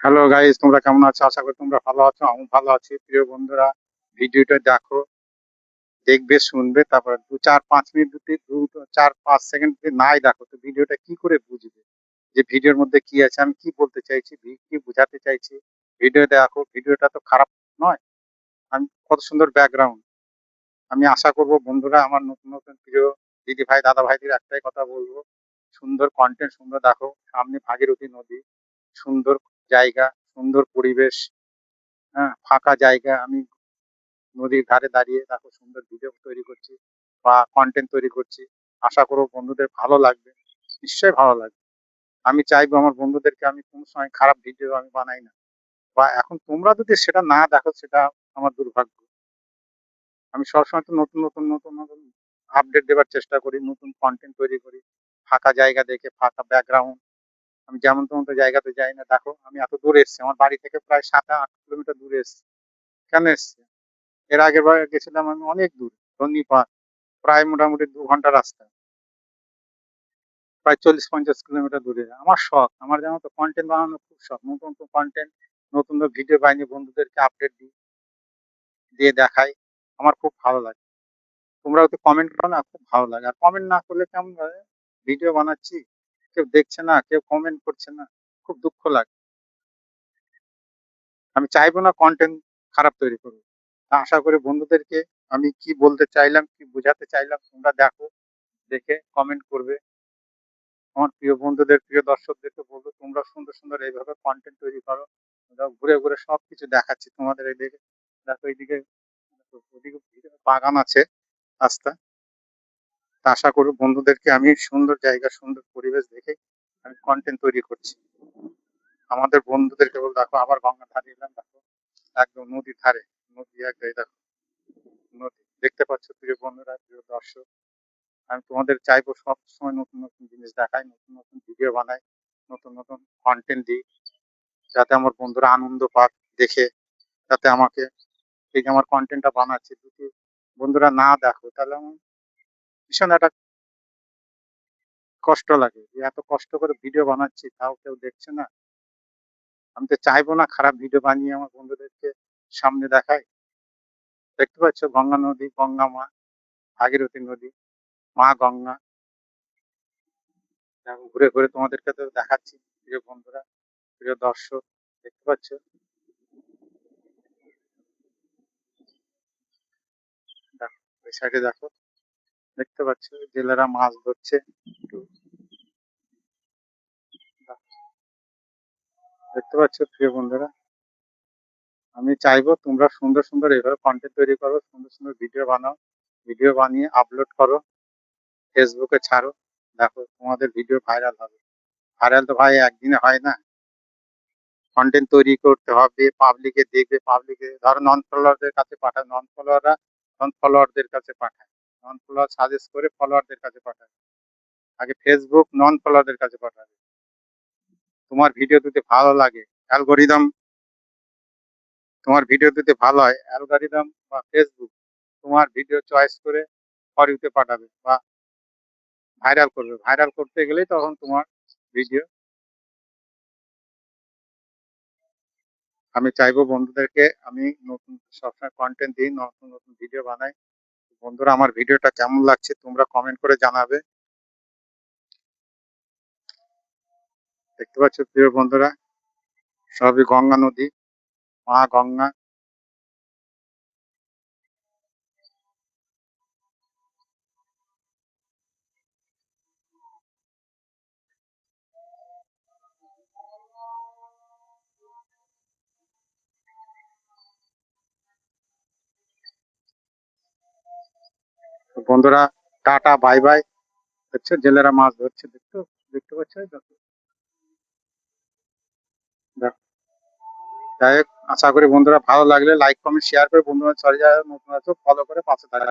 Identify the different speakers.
Speaker 1: Hello guys, তোমরা কেমন আছো? আশা করি তোমরা ভালো আছো। আমি ভালো আছি। প্রিয় বন্ধুরা, ভিডিওটা দেখো, দেখবে, শুনবে, তারপর 2-4-5 মিনিট যদি 2-4-5 সেকেন্ড যদি নাই দেখো তো ভিডিওটা কি করে বুঝবে যে ভিডিওর মধ্যে কি আছে, আমি কি বলতে চাইছি, কি বোঝাতে চাইছি। ভিডিও দেখো, ভিডিওটা তো খারাপ নয়। আমি কত সুন্দর ব্যাকগ্রাউন্ড। আমি আশা করব বন্ধুরা, আমার নতুন নতুন প্রিয় দিদি ভাই দাদা ভাইদের একটাই কথা বলবো, সুন্দর কন্টেন্ট সুন্দর দেখো। সামনে ভাগীরথী নদী, সুন্দর জায়গা, সুন্দর পরিবেশ, হ্যাঁ, ফাঁকা জায়গা। আমি নদীর ধারে দাঁড়িয়ে দেখো সুন্দর ভিডিও তৈরি করছি বা কন্টেন্ট তৈরি করছি। আশা করব বন্ধুদের ভালো লাগবে, নিশ্চয়ই ভালো লাগবে। আমি চাইবো আমার বন্ধুদেরকে, আমি কোনো সময় খারাপ ভিডিও আমি বানাই না, বা এখন তোমরা যদি সেটা না দেখো সেটা আমার দুর্ভাগ্য। আমি সবসময় তো নতুন নতুন নতুন নতুন আপডেট দেওয়ার চেষ্টা করি, নতুন কন্টেন্ট তৈরি করি। ফাঁকা জায়গা দেখে, ফাঁকা ব্যাকগ্রাউন্ড, আমি যেমন তেমন তো জায়গাতে যাই না। দেখো আমি এত দূরে এসেছি, আমার বাড়ি থেকে প্রায় 7-8 কিলোমিটার দূরে এসেছি। কেন এসেছি? এর আগের বার গেছিলাম আমি অনেক দূর, ধন্যবাদ। প্রায় মোটামুটি 2 ঘন্টা রাস্তা, প্রায় 40-50 কিলোমিটার দূরে। আমার শখ, আমার যেমন তো কন্টেন্ট বানানোর খুব শখ। নতুন নতুন কন্টেন্ট, নতুন নতুন ভিডিও বানিয়ে বন্ধুদেরকে আপডেট দিই, দিয়ে দেখাই। আমার খুব ভালো লাগে। তোমরাও তো কমেন্ট করো না, খুব ভালো লাগে। আর কমেন্ট না করলে কেমন হয়? ভিডিও বানাচ্ছি, কেউ দেখছে না, কেউ কমেন্ট করছে না, খুব দুঃখ লাগে। আমি চাইবো না কন্টেন্ট খারাপ তৈরি করবো। তা আশা করি বন্ধুদেরকে আমি কি বলতে চাইলাম, কি বোঝাতে চাইলাম, তোমরা দেখো, দেখে কমেন্ট করবে। আমার প্রিয় বন্ধুদের, প্রিয় দর্শকদেরকে বলবো, তোমরা সুন্দর সুন্দর এইভাবে কন্টেন্ট তৈরি করো। আমরা ঘুরে ঘুরে সবকিছু দেখাচ্ছি তোমাদের। এইদিকে দেখো, এইদিকে দেখো, ওদিকে বাগান আছে, রাস্তা। তা আশা করি বন্ধুদেরকে আমি সুন্দর জায়গা, সুন্দর পরিবেশ দেখে আমি কন্টেন্ট তৈরি করছি। আমাদের বন্ধুদেরকে বল, দেখো আবার গঙ্গার ধারে এলাম, দেখো একদম নদীর ধারে। নদী একদম, এই দেখো নদী দেখতে পাচ্ছ প্রিয় বন্ধুরা, প্রিয় দর্শক। আমি তোমাদের চাইবো সব সময় নতুন নতুন জিনিস দেখাই, নতুন নতুন ভিডিও বানাই, নতুন নতুন কন্টেন্ট দিই, যাতে আমার বন্ধুরা আনন্দ পাক দেখে। যাতে আমাকে, এই যে আমার কন্টেন্টটা বানাচ্ছি, যদি বন্ধুরা না দেখো তাহলে আমার ভীষণ একটা কষ্ট লাগে, যে এত কষ্ট করে ভিডিও বানাচ্ছি তাও কেউ দেখছে না। আমি তো চাইবো না খারাপ ভিডিও বানিয়ে আমার বন্ধুদেরকে সামনে দেখাই। দেখতে পাচ্ছ গঙ্গা নদী, গঙ্গা মা, ভাগীরথী নদী, মা গঙ্গা। দেখো ঘুরে ঘুরে তোমাদেরকে তো দেখাচ্ছি প্রিয় বন্ধুরা, প্রিয় দর্শক। দেখতে পাচ্ছ, দেখো ওই সাইডে দেখো, দেখতে পাচ্ছ জেলেরা মাছ ধরছে। একটু দেখতে পাচ্ছ প্রিয় বন্ধুরা। আমি চাইবো তোমরা সুন্দর সুন্দর এইভাবে কন্টেন্ট তৈরি করো, সুন্দর সুন্দর ভিডিও বানাও, ভিডিও বানিয়ে আপলোড করো, ফেসবুকে ছাড়ো। দেখো তোমাদের ভিডিও ভাইরাল হবে। ভাইরাল তো ভাই একদিনে হয় না, কন্টেন্ট তৈরি করতে হবে, পাবলিকে দেখবে, পাবলিকে ধরো নন ফলোয়ারদের কাছে পাঠায়, নন ফলোয়াররা নন ফলোয়ারদের কাছে পাঠায়, নন ফলোয়ার সাজেস্ট করে ফলোয়ারদের কাছে পাঠায়। আগে ফেসবুক নন ফলোয়ারদের কাছে পাঠাবে। তোমার ভিডিও যদি ভালো লাগে, অ্যালগোরিদম, তোমার ভিডিও যদি ভালো হয়, অ্যালগোরিদম বা ফেসবুক তোমার ভিডিও চয়েস করে ফর ইউতে পাঠাবে বা ভাইরাল করবে। ভাইরাল করতে গেলেই তখন তোমার ভিডিও। আমি চাইবো বন্ধুদেরকে, আমি নতুন সবসময় কন্টেন্ট দিই, নতুন নতুন ভিডিও বানাই। বন্ধুরা, আমার ভিডিওটা কেমন লাগছে তোমরা কমেন্ট করে জানাবে। দেখতে পাচ্ছ প্রিয় বন্ধুরা, সবই গঙ্গা নদী, মা গঙ্গা। তো বন্ধুরা, টাটা, বাই বাই। দেখছো জেলেরা মাছ ধরছে, দেখছো, দেখতে পাচ্ছ এই দেখো, দেখো। যাই হোক, আশা করি বন্ধুরা ভালো লাগলে লাইক কমেন্ট শেয়ার করে, বন্ধুরা সরি যারা নতুন আছো ফলো করে পাশে থাকা।